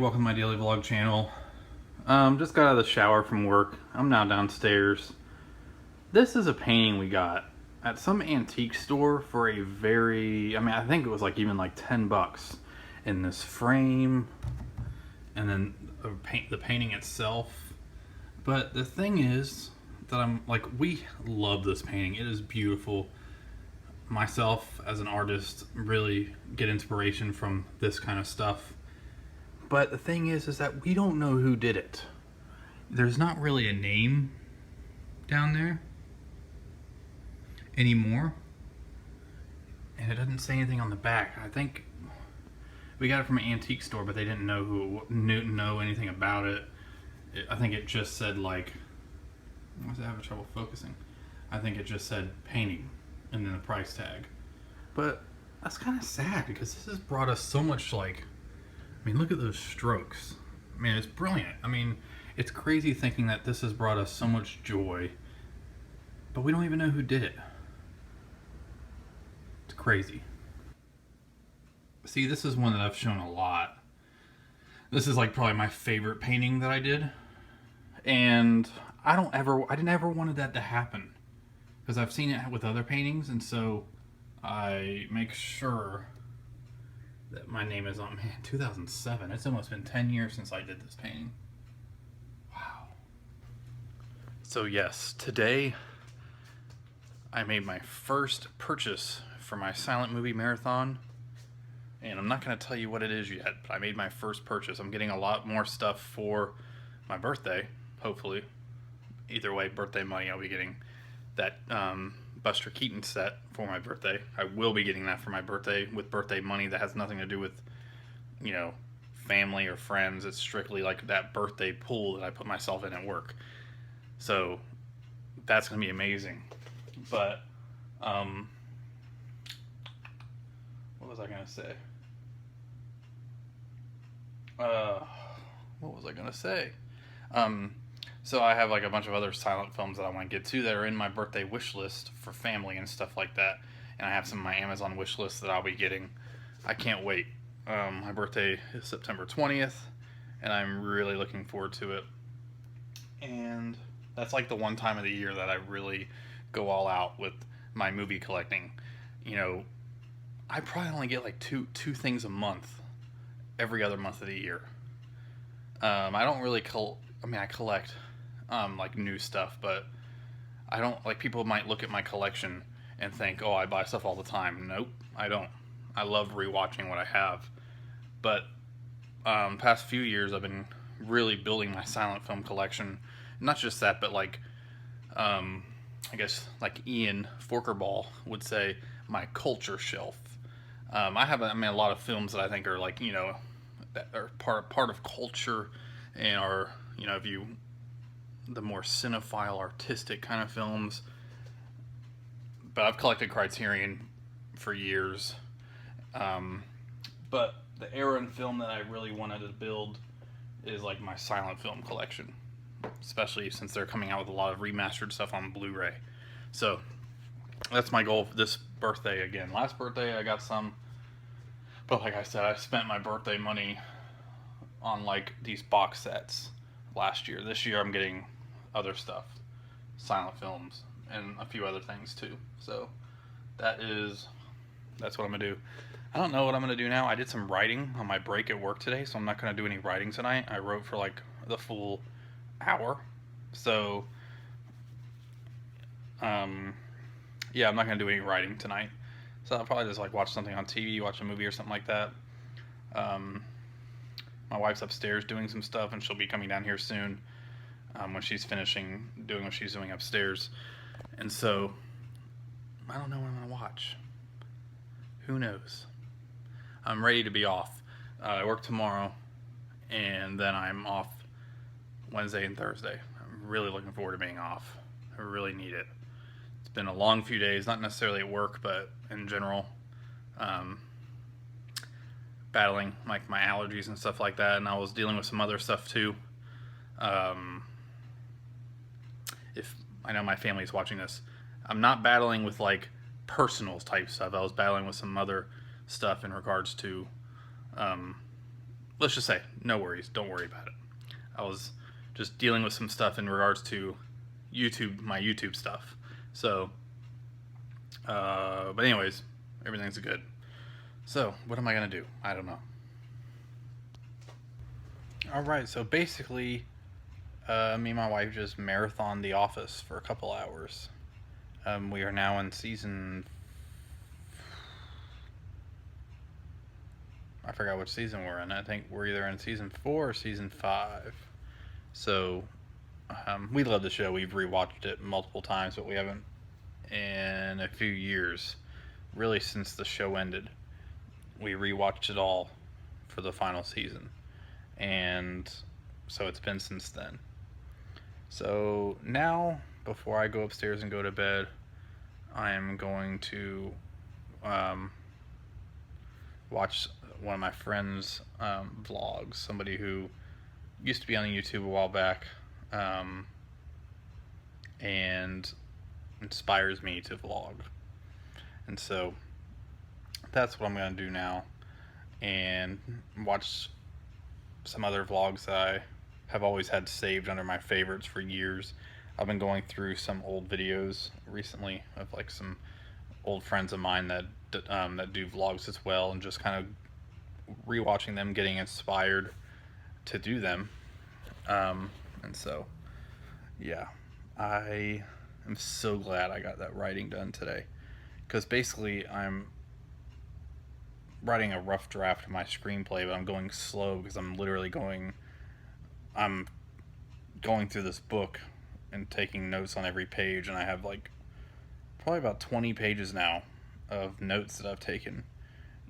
welcome to my daily vlog channel. Just got out of the shower from work. I'm now downstairs. This is a painting we got at some antique store for a very, I think it was like even like 10 bucks in this frame, and then the painting itself. But the thing is that we love this painting. It is beautiful. Myself as an artist really get inspiration from this kind of stuff. But the thing is that we don't know who did it. There's not really a name down there anymore. And it doesn't say anything on the back. I think we got it from an antique store, but they didn't know anything about it. I think it just said why is it having trouble focusing? I think it just said painting and then the price tag. But that's kind of sad because this has brought us so much look at those strokes. It's brilliant. It's crazy thinking that this has brought us so much joy, but we don't even know who did it. It's crazy. See, this is one that I've shown a lot. This is probably my favorite painting that I did. And I didn't ever wanted that to happen because I've seen it with other paintings, and so I make sure that my name is on. 2007. It's almost been 10 years since I did this painting. Wow. So yes, today I made my first purchase for my silent movie marathon. And I'm not going to tell you what it is yet, but I made my first purchase. I'm getting a lot more stuff for my birthday, hopefully. Either way, birthday money, I'll be getting that Buster Keaton set for my birthday. I will be getting that for my birthday with birthday money that has nothing to do with, family or friends. It's strictly that birthday pool that I put myself in at work. So that's going to be amazing. But, what was I going to say? So I have a bunch of other silent films that I want to get to that are in my birthday wish list for family and stuff like that. And I have some of my Amazon wish lists that I'll be getting. I can't wait. My birthday is September 20th, and I'm really looking forward to it. And that's the one time of the year that I really go all out with my movie collecting. I probably only get two things a month every other month of the year. I don't really I collect new stuff, but I don't people might look at my collection and think, oh, I buy stuff all the time. Nope, I don't. I love rewatching what I have. But past few years I've been really building my silent film collection. Not just that, but I guess Ian Forkerball would say, my culture shelf. I have a lot of films that I think are that are part of culture and are the more cinephile, artistic kind of films. But I've collected Criterion for years. But the era and film that I really wanted to build is my silent film collection, especially since they're coming out with a lot of remastered stuff on Blu-ray. So that's my goal for this birthday again. Last birthday I got some, but like I said, I spent my birthday money on these box sets last year. This year I'm getting other stuff, silent films, and a few other things too. So that's what I'm gonna do. I don't know what I'm gonna do now. I did some writing on my break at work today, so I'm not gonna do any writing tonight. I wrote for the full hour. So yeah, I'm not gonna do any writing tonight. So I'll probably just watch something on TV, watch a movie or something like that. My wife's upstairs doing some stuff, and she'll be coming down here soon when she's finishing doing what she's doing upstairs. And so I don't know what I'm gonna watch. Who knows? I'm ready to be off. I work tomorrow, and then I'm off Wednesday and Thursday. I'm really looking forward to being off. I really need it. It's been a long few days, not necessarily at work, but in general. Battling my allergies and stuff like that, and I was dealing with some other stuff too. If I know my family's watching this, I'm not battling with personal type stuff. I was battling with some other stuff in regards to let's just say, no worries. Don't worry about it. I was just dealing with some stuff in regards to my YouTube stuff. So, but anyways, everything's good. So, what am I gonna do? I don't know. All right. So basically, me and my wife just marathoned The Office for a couple hours. We are now in season. I forgot which season we're in. I think we're either in season 4 or season 5. So, we love the show. We've rewatched it multiple times, but we haven't in a few years. Really, since the show ended, we rewatched it all for the final season, and so it's been since then. So now, before I go upstairs and go to bed, I am going to um, watch one of my friends' vlogs. Somebody who used to be on YouTube a while back, and inspires me to vlog. And so that's what I'm going to do now, and watch some other vlogs that I have always had saved under my favorites for years. I've been going through some old videos recently of like some old friends of mine that do vlogs as well, and just kind of rewatching them, getting inspired to do them. And so, yeah, I am so glad I got that writing done today, because basically I'm writing a rough draft of my screenplay, but I'm going slow because I'm going through this book and taking notes on every page, and I have like probably about 20 pages now of notes that I've taken,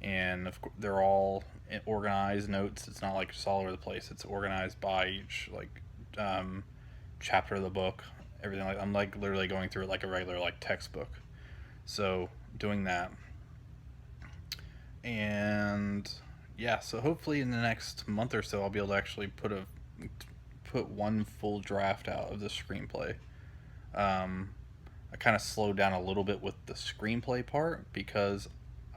and of course they're all organized notes. It's not like just all over the place. It's organized by each like chapter of the book, everything. Like I'm like literally going through it like a regular like textbook. So doing that, and yeah, so hopefully in the next month or so I'll be able to actually put one full draft out of the screenplay. I kind of slowed down a little bit with the screenplay part because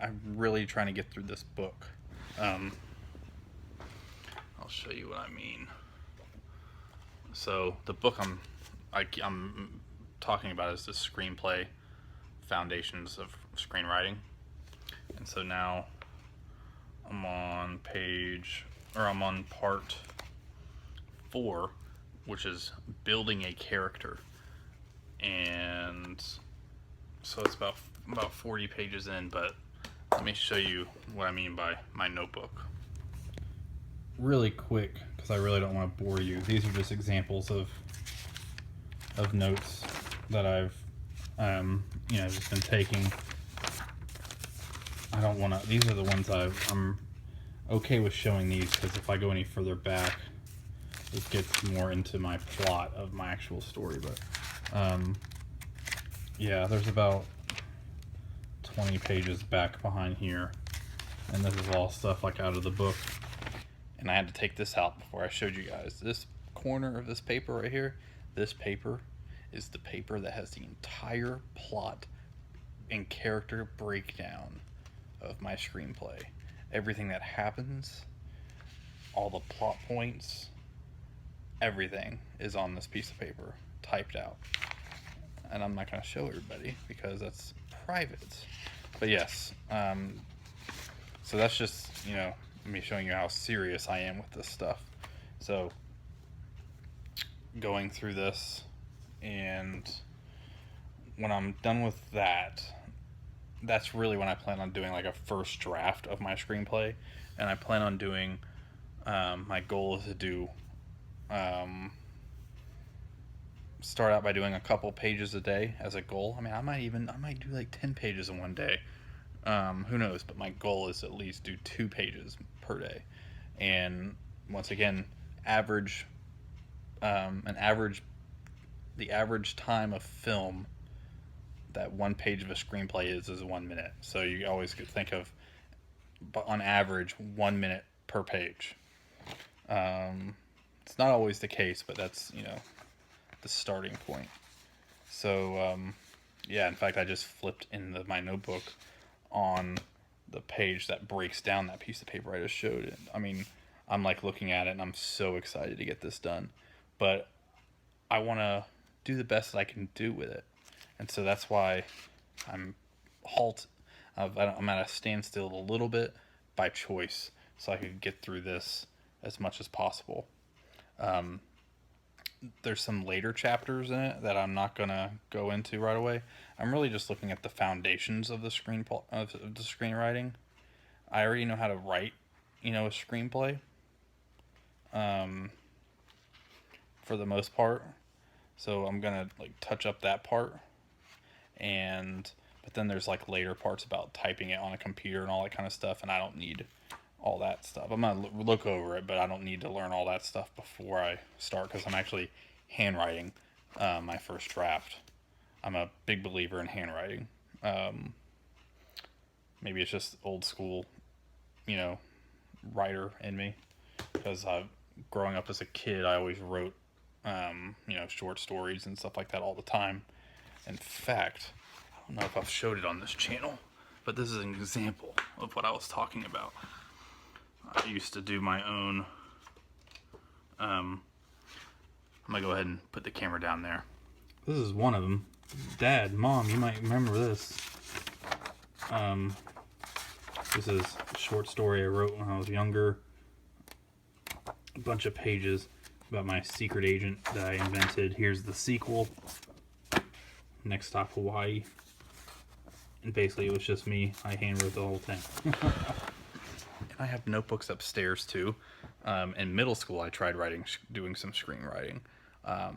I'm really trying to get through this book. I'll show you what I mean. So the book I'm talking about is the screenplay foundations of screenwriting, and so now I'm on part 4, which is building a character. And so it's about 40 pages in, but let me show you what I mean by my notebook. Really quick, because I really don't want to bore you. These are just examples of notes that I've just been taking. I don't want to. These are the ones I'm okay with showing these, because if I go any further back, it gets more into my plot of my actual story. But yeah, there's about 20 pages back behind here, and this is all stuff like out of the book. And I had to take this out before I showed you guys. This corner of this paper right here, this paper is the paper that has the entire plot and character breakdown of my screenplay. Everything that happens, all the plot points, everything is on this piece of paper, typed out. And I'm not going to show everybody because that's private. But yes, so that's just, me showing you how serious I am with this stuff. So, going through this, and when I'm done with that, that's really when I plan on doing like a first draft of my screenplay. And I plan on doing, my goal is to do, start out by doing a couple pages a day as a goal. I mean, I might do like 10 pages in one day. Who knows? But my goal is at least do 2 pages per day. And once again, the average time of film that one page of a screenplay is 1 minute. So you always could think of, on average, 1 minute per page. It's not always the case, but that's, the starting point. So, yeah, in fact, I just flipped in my notebook on the page that breaks down that piece of paper I just showed. I mean, I'm like looking at it and I'm so excited to get this done. But I want to do the best that I can do with it. And so that's why I'm halt. I'm at a standstill a little bit by choice, so I could get through this as much as possible. Um, there's some later chapters in it that I'm not gonna go into right away. I'm really just looking at the foundations of the of the screenwriting. I already know how to write, a screenplay, um, for the most part. So I'm gonna like touch up that part, and but then there's like later parts about typing it on a computer and all that kind of stuff, and I don't need all that stuff. I'm gonna look over it, but I don't need to learn all that stuff before I start because I'm actually handwriting my first draft. I'm a big believer in handwriting. Um, Maybe it's just old school, you know, writer in me because growing up as a kid, I always wrote, short stories and stuff like that all the time. In fact, I don't know if I've showed it on this channel, but this is an example of what I was talking about. I used to do my own. I'm gonna go ahead and put the camera down there. This is one of them. Dad, Mom, you might remember this. This is a short story I wrote when I was younger. A bunch of pages about my secret agent that I invented. Here's the sequel. Next Stop Hawaii. And basically it was just me. I handwrote the whole thing. And I have notebooks upstairs too. In middle school I tried doing some screenwriting. As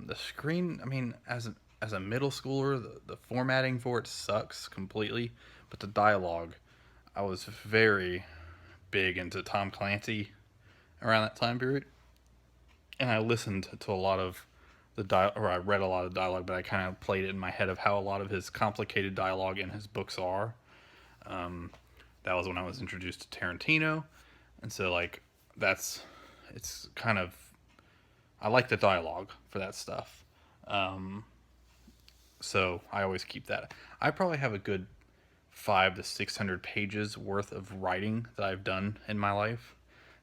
a middle schooler, the formatting for it sucks completely. But the dialogue, I was very big into Tom Clancy around that time period. And I listened to a lot of I read a lot of dialogue, but I kind of played it in my head of how a lot of his complicated dialogue in his books are. That was when I was introduced to Tarantino, and so it's kind of, I like the dialogue for that stuff. So I always keep that. I probably have a good 500 to 600 pages worth of writing that I've done in my life.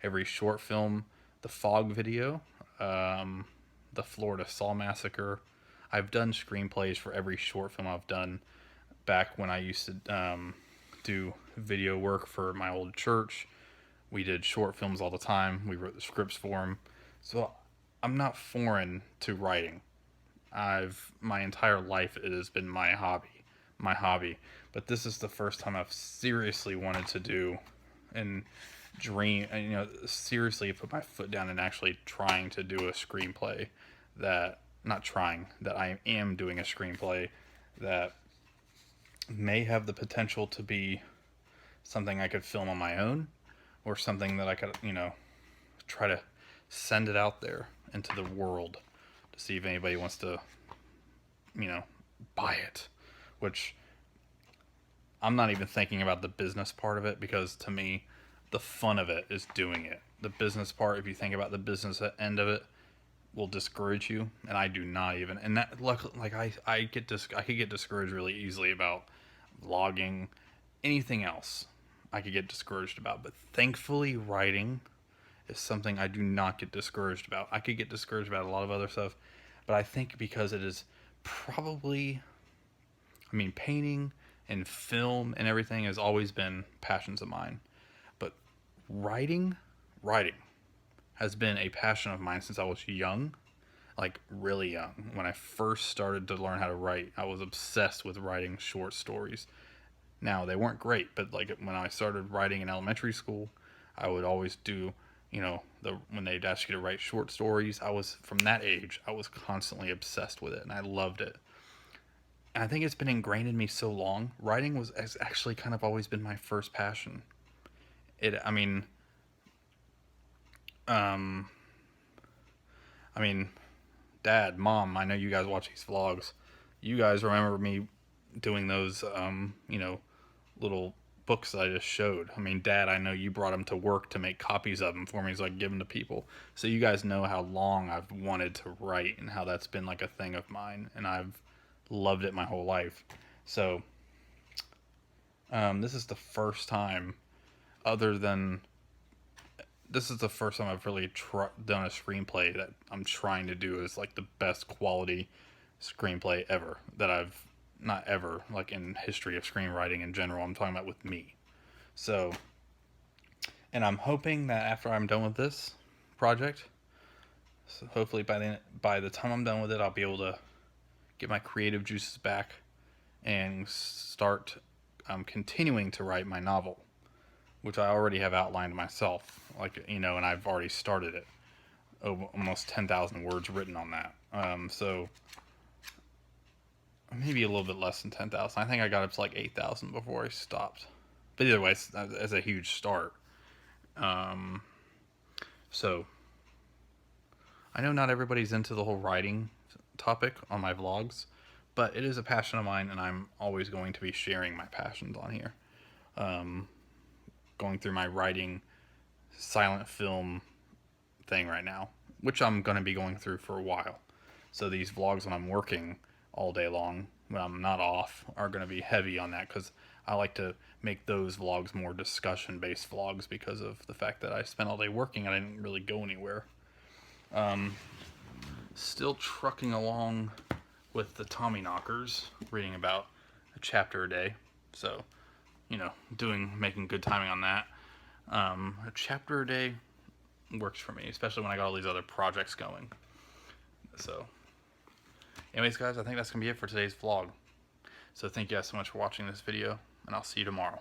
Every short film, the Fog video, the Florida Saw Massacre. I've done screenplays for every short film I've done back when I used to do video work for my old church. We did short films all the time. We wrote the scripts for them. So I'm not foreign to writing. My entire life it has been my hobby. But this is the first time I've seriously wanted to do and dream, seriously put my foot down and actually trying to do a screenplay that I am doing a screenplay that may have the potential to be something I could film on my own or something that I could, try to send it out there into the world to see if anybody wants to, buy it, which I'm not even thinking about the business part of it because to me, the fun of it is doing it. The business part, if you think about the business end of it, will discourage you, and I do not even. And that, I could get discouraged really easily about vlogging, anything else. I could get discouraged about, but thankfully, writing is something I do not get discouraged about. I could get discouraged about a lot of other stuff, but I think because it is probably, painting and film and everything has always been passions of mine. But writing has been a passion of mine since I was young, like really young. When I first started to learn how to write, I was obsessed with writing short stories. Now, they weren't great, but like when I started writing in elementary school, I would always do, when they'd ask you to write short stories, from that age, I was constantly obsessed with it and I loved it. And I think it's been ingrained in me so long. Writing has actually kind of always been my first passion. It, I mean, um, I mean, Dad, Mom, I know you guys watch these vlogs. You guys remember me doing those, little books that I just showed. Dad, I know you brought them to work to make copies of them for me so I could give them to people. So you guys know how long I've wanted to write and how that's been like a thing of mine. And I've loved it my whole life. So this is the first time, other than this is the first time I've really done a screenplay that I'm trying to do is like the best quality screenplay ever that I've not ever like in history of screenwriting in general. I'm talking about with me. So, and I'm hoping that after I'm done with this project, so hopefully by the time I'm done with it, I'll be able to get my creative juices back and start continuing to write my novel, which I already have outlined myself, like, you know, and I've already started it. Almost 10,000 words written on that. So maybe a little bit less than 10,000. I think I got up to like 8,000 before I stopped. But either way, it's a huge start. Um, so I know not everybody's into the whole writing topic on my vlogs, but it is a passion of mine, and I'm always going to be sharing my passions on here. Going through my writing silent film thing right now, which I'm going to be going through for a while. So these vlogs when I'm working all day long, when I'm not off, are going to be heavy on that because I like to make those vlogs more discussion-based vlogs because of the fact that I spent all day working and I didn't really go anywhere. Still trucking along with the Tommyknockers, reading about a chapter a day. So, you know, making good timing on that. A chapter a day works for me, especially when I got all these other projects going. So, anyways, guys, I think that's going to be it for today's vlog. So thank you guys so much for watching this video, and I'll see you tomorrow.